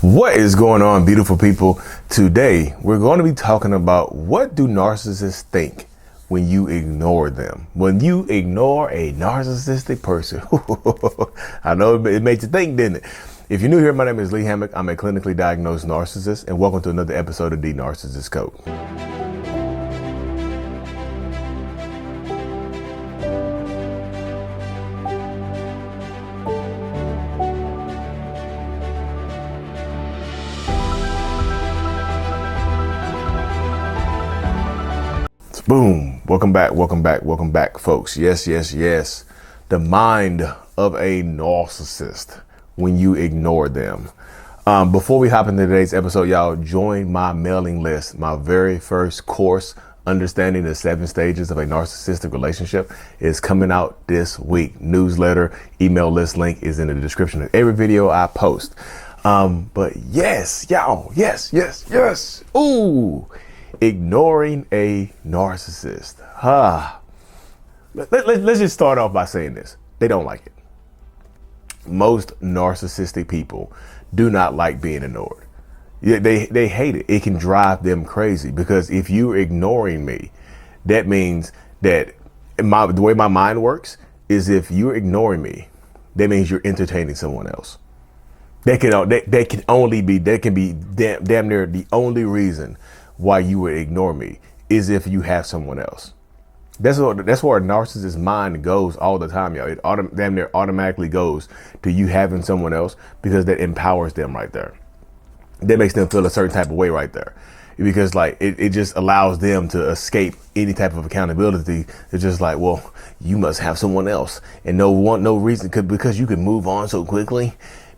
What is going on, beautiful people? Today, we're going to be talking about what do narcissists think when you ignore them? When you ignore a narcissistic person. I know it made you think, didn't it? If you're new here, my name is Lee Hammock. I'm a clinically diagnosed narcissist, and welcome to another episode of the Narcissist Code. Boom. Welcome back, folks. Yes. The mind of a narcissist when you ignore them. Before we hop into today's episode, y'all join my mailing list. My very first course, Understanding the 7 Stages of a Narcissistic Relationship, is coming out this week. Newsletter, email list link is in the description of every video I post. But yes, y'all, yes. Ooh. Ignoring a narcissist. Let's just start off by saying this. They don't like it. Most narcissistic people do not like being ignored. They hate it. It can drive them crazy because if you're ignoring me, that means that the way my mind works is if you're ignoring me, that means you're entertaining someone else. They can be damn near the only reason why you would ignore me is if you have someone else. That's where a narcissist's mind goes all the time, y'all. It damn near automatically goes to you having someone else because that empowers them right there. That makes them feel a certain type of way right there. Because like it just allows them to escape any type of accountability. It's just like, well, you must have someone else, and no reason because you can move on so quickly.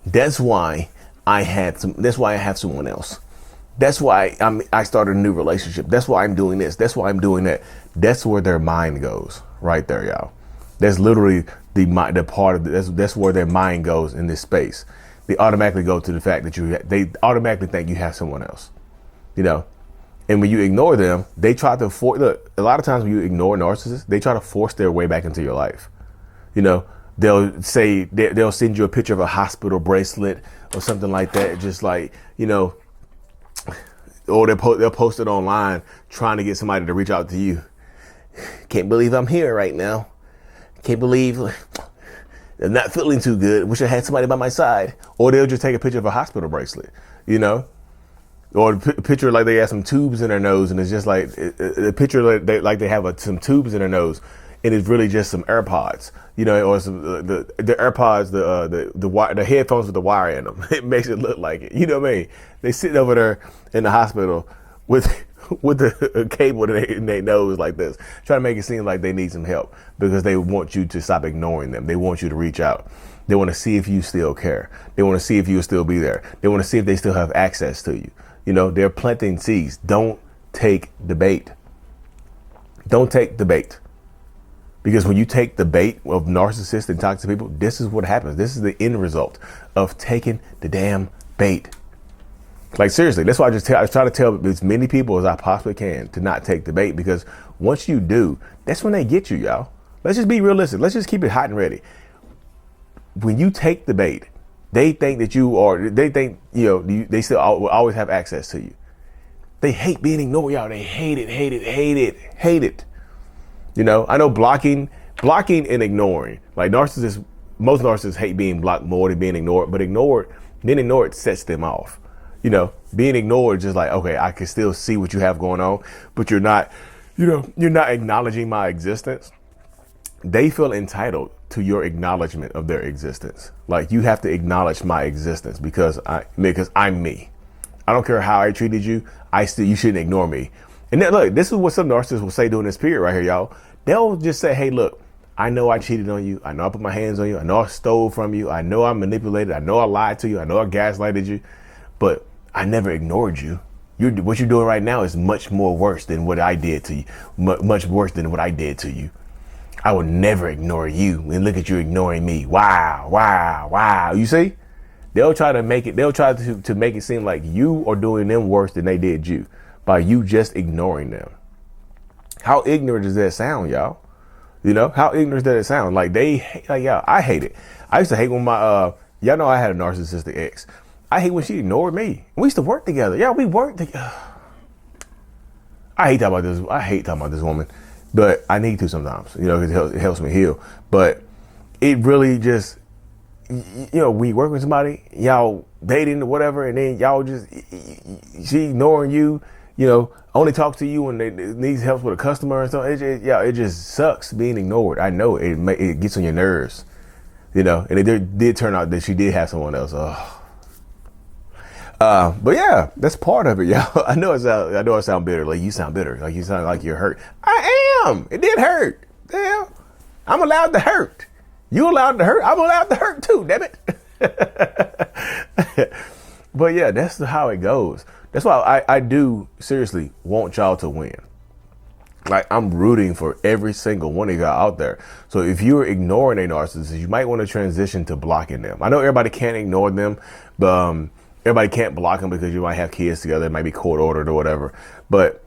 That's why I have someone else. That's why I started a new relationship. That's why I'm doing this. That's why I'm doing that. That's where their mind goes right there, y'all. That's literally that's where their mind goes in this space. They automatically go to the fact that they automatically think you have someone else, you know. And when you ignore them, they try to look. A lot of times when you ignore narcissists, they try to force their way back into your life. You know, they'll send you a picture of a hospital bracelet or something like that. Just like, you know. Or they'll post it online trying to get somebody to reach out to you. Can't believe I'm here right now. Can't believe I'm not feeling too good. Wish I had somebody by my side. Or they'll just take a picture of a hospital bracelet, you know? Or a picture like they have some tubes in their nose, and it's just like a picture like they have some tubes in their nose, and it's really just some AirPods, you know, or some the AirPods, the headphones with the wire in them. It makes it look like it. You know what I mean? They sit over there in the hospital with the cable in their nose like this, trying to make it seem like they need some help because they want you to stop ignoring them. They want you to reach out. They want to see if you still care. They want to see if you'll still be there. They want to see if they still have access to you. You know, they're planting seeds. Don't take the bait. Don't take the bait. Because when you take the bait of narcissists and toxic people, this is what happens. This is the end result of taking the damn bait. Like seriously, that's why I try to tell as many people as I possibly can to not take the bait, because once you do, that's when they get you, y'all. Let's just be realistic. Let's just keep it hot and ready. When you take the bait, they think they still will always have access to you. They hate being ignored, y'all. They hate it. You know, I know blocking and ignoring, like most narcissists hate being blocked more than being ignored, but being ignored sets them off. You know, being ignored is just like, okay, I can still see what you have going on, but you're not acknowledging my existence. They feel entitled to your acknowledgement of their existence. Like, you have to acknowledge my existence because I'm me. I don't care how I treated you. You shouldn't ignore me. And then, look, this is what some narcissists will say during this period right here, y'all. They'll just say, hey, look, I know I cheated on you. I know I put my hands on you. I know I stole from you. I know I manipulated. I know I lied to you. I know I gaslighted you. But I never ignored you. What you're doing right now is much more worse than what I did to you. Much worse than what I did to you. I would never ignore you. And look at you ignoring me. Wow. You see? They'll try to make it seem like you are doing them worse than they did you by you just ignoring them. How ignorant does that sound, y'all? You know, how ignorant does it sound? Like, I hate it. I used to hate when y'all know I had a narcissistic ex. I hate when she ignored me. We used to work together. Yeah, we worked together. I hate talking about this. I hate talking about this woman, but I need to sometimes, you know, because it helps me heal. But it really just, you know, we work with somebody, y'all dating or whatever, and then y'all just, she ignoring you, you know, only talks to you when they needs help with a customer and stuff. It just sucks being ignored. I know it gets on your nerves, you know, and it did turn out that she did have someone else. But yeah, that's part of it, y'all. I know I sound bitter. Like you sound bitter. Like you sound like you're hurt. I am. It did hurt. Damn. I'm allowed to hurt. You allowed to hurt. I'm allowed to hurt too. Damn it. But yeah, that's how it goes. That's why I do seriously want y'all to win. Like, I'm rooting for every single one of y'all out there. So if you're ignoring a narcissist, you might want to transition to blocking them. I know everybody can't ignore them, but everybody can't block them because you might have kids together. It might be court ordered or whatever. But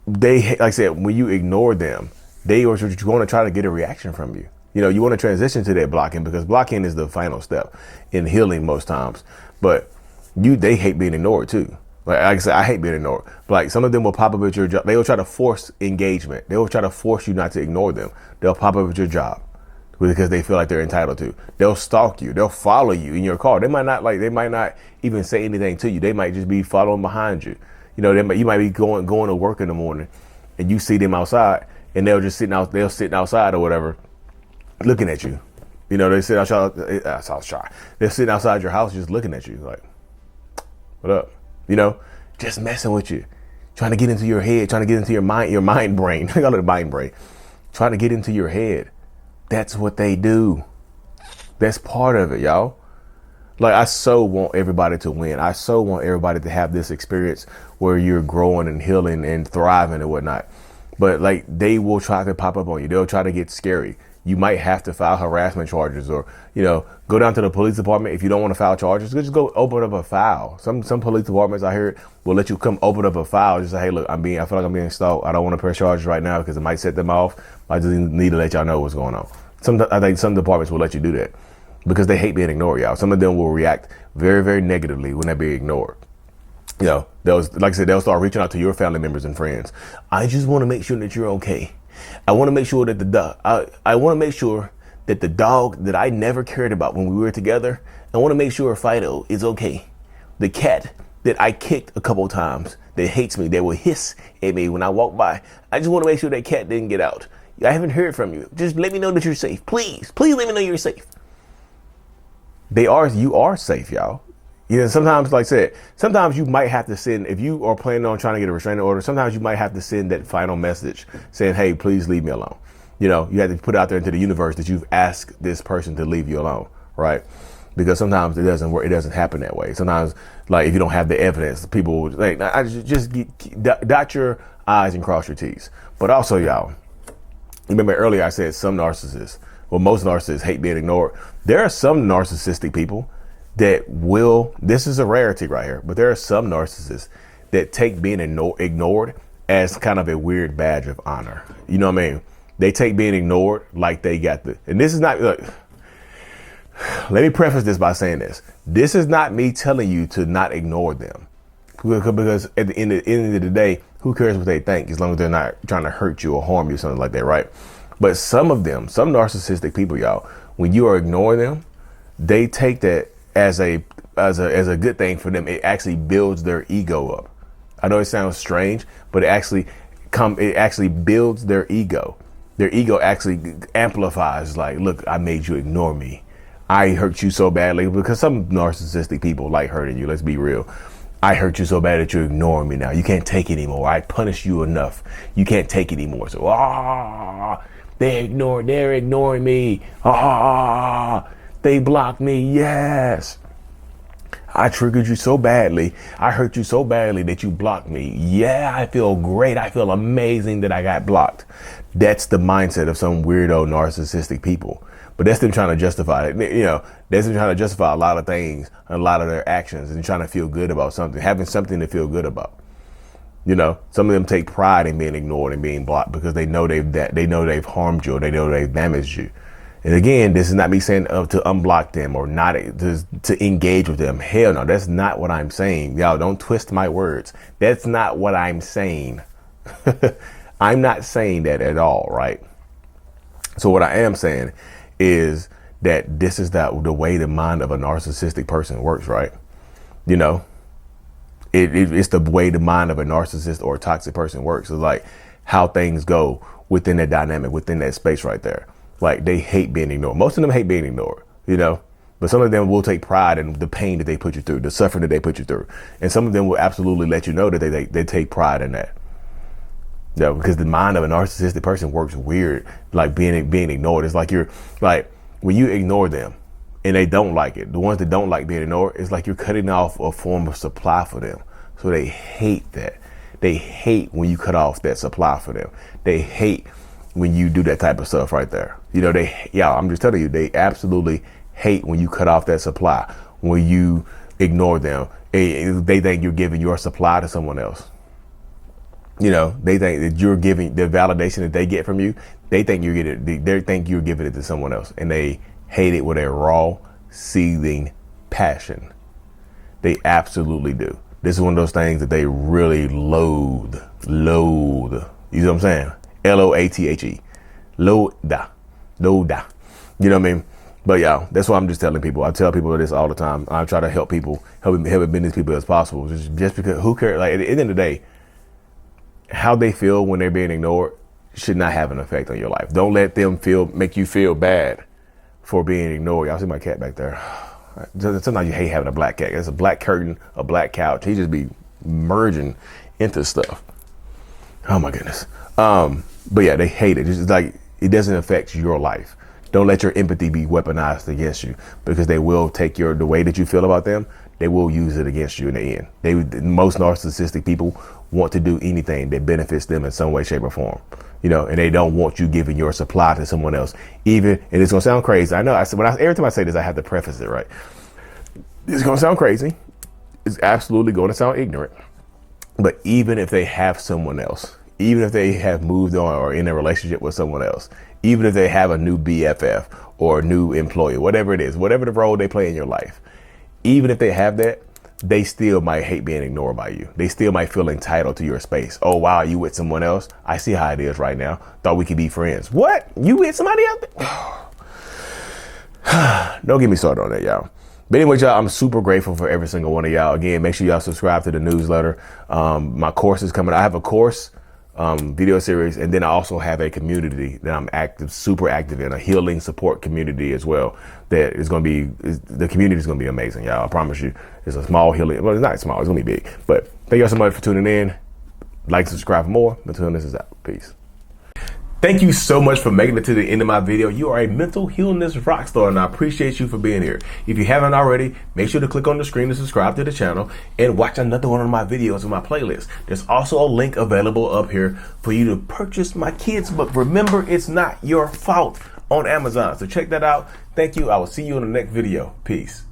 they, like I said, when you ignore them, they are going to try to get a reaction from you. You know, you want to transition to that blocking, because blocking is the final step in healing most times. But they hate being ignored too. Like I said, I hate being ignored. But like, some of them will pop up at your job. They will try to force engagement. They will try to force you not to ignore them. They'll pop up at your job because they feel like they're entitled to. They'll stalk you. They'll follow you in your car. They might not even say anything to you. They might just be following behind you. You know, you might be going to work in the morning, and you see them outside, and they'll just sitting outside or whatever, looking at you. You know, they sit outside. They're sitting outside your house, just looking at you, like, what up? You know, just messing with you, trying to get into your head, trying to get into your mind brain. I call it mind brain. Trying to get into your head. That's what they do. That's part of it, y'all. Like, I so want everybody to win. I so want everybody to have this experience where you're growing and healing and thriving and whatnot. But like, they will try to pop up on you. They'll try to get scary. You might have to file harassment charges, or, you know, go down to the police department. If you don't want to file charges, just go open up a file. Some police departments I heard will let you come open up a file. Just say, hey, look, I feel like I'm being stalked. I don't want to press charges right now because it might set them off. I just need to let y'all know what's going on. I think some departments will let you do that because they hate being ignored, y'all. Some of them will react very, very negatively when they're being ignored. You know, like I said, they'll start reaching out to your family members and friends. I just want to make sure that you're okay. I want to make sure that the dog that I never cared about when we were together, I want to make sure Fido is okay. The cat that I kicked a couple times that hates me, that will hiss at me when I walk by, I just want to make sure that cat didn't get out. I haven't heard from you. Just let me know that you're safe. Please let me know you're safe. You are safe, y'all. You know, sometimes, like I said, sometimes you might have to send, if you are planning on trying to get a restraining order, sometimes you might have to send that final message saying, hey, please leave me alone. You know, you have to put out there into the universe that you've asked this person to leave you alone, right? Because sometimes it doesn't work. It doesn't happen that way. Sometimes, like, if you don't have the evidence, people like, dot your I's and cross your T's. But also, y'all, remember earlier I said most narcissists hate being ignored. There are some narcissistic people that this is a rarity right here, but there are some narcissists that take being ignored as kind of a weird badge of honor. You know what I mean? They take being ignored like they got and this is not, look, let me preface this by saying this. This is not me telling you to not ignore them, because at the end of the day, who cares what they think as long as they're not trying to hurt you or harm you, something like that, right? But some narcissistic people, y'all, when you are ignoring them, they take that as a good thing for them. It actually builds their ego up. I know it sounds strange, but it actually builds their ego. Their ego actually amplifies, like, look, I made you ignore me. I hurt you so badly, because some narcissistic people like hurting you. Let's be real. I hurt you so bad that you're ignoring me now. You can't take it anymore. I punished you enough. You can't take it anymore. So, they're ignoring me. They blocked me. Yes. I triggered you so badly. I hurt you so badly that you blocked me. Yeah, I feel great. I feel amazing that I got blocked. That's the mindset of some weirdo narcissistic people. But that's them trying to justify it. You know, that's them trying to justify a lot of things, a lot of their actions, and trying to feel good about something, having something to feel good about. You know, some of them take pride in being ignored and being blocked because they know they've harmed you, or they know they've damaged you. And again, this is not me saying to unblock them or not to engage with them. Hell no, that's not what I'm saying. Y'all don't twist my words. That's not what I'm saying. I'm not saying that at all, right? So what I am saying is that this is the way the mind of a narcissistic person works, right? You know, it's the way the mind of a narcissist or a toxic person works. It's like how things go within that dynamic, within that space right there. Like they hate being ignored. Most of them hate being ignored, you know, but some of them will take pride in the pain that they put you through, the suffering that they put you through. And some of them will absolutely let you know that they take pride in that. Yeah, because the mind of a narcissistic person works weird, like being ignored. It's like you're like when you ignore them and they don't like it. The ones that don't like being ignored, it's like you're cutting off a form of supply for them. So they hate that. They hate when you cut off that supply for them. They hate when you do that type of stuff right there. You know, I'm just telling you, they absolutely hate when you cut off that supply, when you ignore them. They think you're giving your supply to someone else. You know, they think that you're giving the validation that they get from you. They think you're giving it to someone else, and they hate it with a raw, seething passion. They absolutely do. This is one of those things that they really loathe. You know what I'm saying? Loathe. Loathe. You know what I mean? But yeah, that's what I'm just telling people. I tell people this all the time. I try to help people, help as many people as possible. Just because who cares? Like at the end of the day, how they feel when they're being ignored should not have an effect on your life. Don't let them make you feel bad for being ignored. Y'all see my cat back there? Sometimes you hate having a black cat. It's a black curtain, a black couch. He just be merging into stuff. Oh my goodness. But yeah, they hate it. It's just like it doesn't affect your life. Don't let your empathy be weaponized against you, because they will take the way that you feel about them. They will use it against you in the end. Most narcissistic people want to do anything that benefits them in some way, shape, or form. You know, and they don't want you giving your supply to someone else. And it's gonna sound crazy. I know. Every time I say this, I have to preface it right. It's gonna sound crazy. It's absolutely going to sound ignorant. But even if they have someone else, even if they have moved on or in a relationship with someone else, even if they have a new BFF or a new employee, whatever it is, whatever the role they play in your life, even if they have that, they still might hate being ignored by you. They still might feel entitled to your space. Oh, wow, you with someone else? I see how it is right now. Thought we could be friends. What? You with somebody else? Don't get me started on that, y'all. But anyway, y'all, I'm super grateful for every single one of y'all. Again, make sure y'all subscribe to the newsletter. My course is coming. I have a course video series, and then I also have a community that I'm super active in, a healing support community as well. That is going to be, the community is going to be amazing, y'all. I promise you. It's a small healing, well, it's not small, it's going to be big. But thank y'all so much for tuning in. Like, subscribe for more. Until this is out. Peace. Thank you so much for making it to the end of my video. You are a mental healness rock star, and I appreciate you for being here. If you haven't already, make sure to click on the screen to subscribe to the channel and watch another one of my videos in my playlist. There's also a link available up here for you to purchase my kids' book, Remember It's Not Your Fault, on Amazon. So check that out. Thank you. I will see you in the next video. Peace.